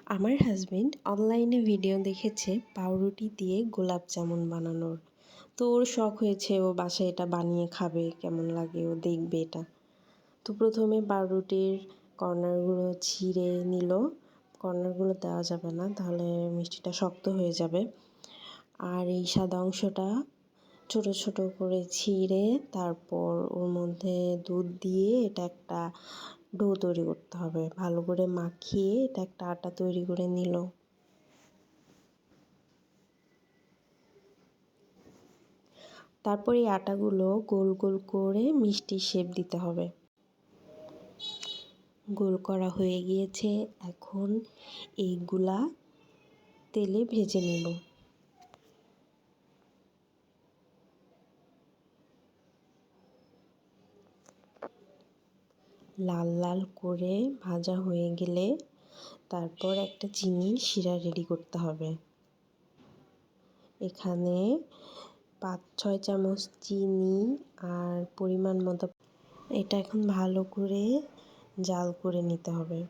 আমার হাজবেন্ড অনলাইনে ভিডিও দেখেছে পাউরুটি দিয়ে গোলাপ জামুন বানানোর। তো ওর শখ হয়েছে ও বাসায় এটা বানিয়ে খাবে, কেমন লাগে ও দেখবে এটা। তো প্রথমে পাউরুটির কর্নারগুলো ছিঁড়ে নিল। কর্নারগুলো দেওয়া যাবে না, তাহলে মিষ্টিটা শক্ত হয়ে যাবে। আর এই সাদা অংশটা ছোট ছোট করে ছিঁড়ে তারপর ওর মধ্যে দুধ দিয়ে এটা একটা ডো তৈরি করতে হবে। ভালো করে মাখিয়ে এটা একটা আটা তৈরি করে নিল। তারপর এই আটাগুলো গোল গোল করে মিষ্টির শেপ দিতে হবে। গোল করা হয়ে গিয়েছে, এখন এইগুলা তেলে ভেজে নিব। লাল লাল করে ভাজা হয়ে গেলে তারপর একটা চিনির শিরা রেডি করতে হবে। এখানে 5-6 চামচ চিনি আর পরিমাণ মতো এটা এখন ভালো করে জাল করে নিতে হবে।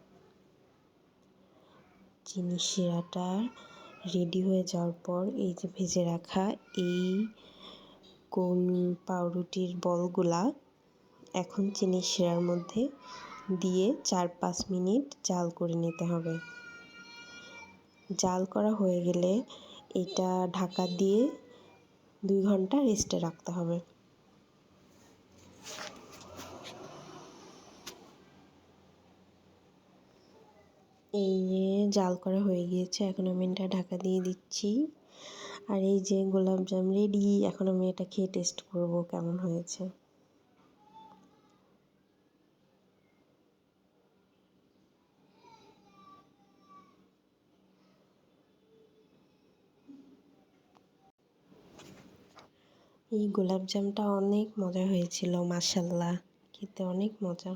চিনির শিরাটা রেডি হয়ে যাওয়ার পর এই যে ভেজে রাখা এই গোল পাউরুটির বলগুলা এখন চিনির শিরার মধ্যে দিয়ে 4-5 মিনিট জাল করে নিতে হবে। জাল করা হয়ে গেলে এটা ঢাকা দিয়ে 2 ঘন্টা রেস্টে রাখতে হবে। এই যে জাল করা হয়ে গিয়েছে, এখন আমি এটা ঢাকা দিয়ে দিচ্ছি। আর এই যে গোলাপজাম রেডি, এখন আমি এটা খেয়ে টেস্ট করব কেমন হয়েছে। এই গোলাপজামটা অনেক মজা হয়েছিল, মাশাআল্লাহ, খেতে অনেক মজা।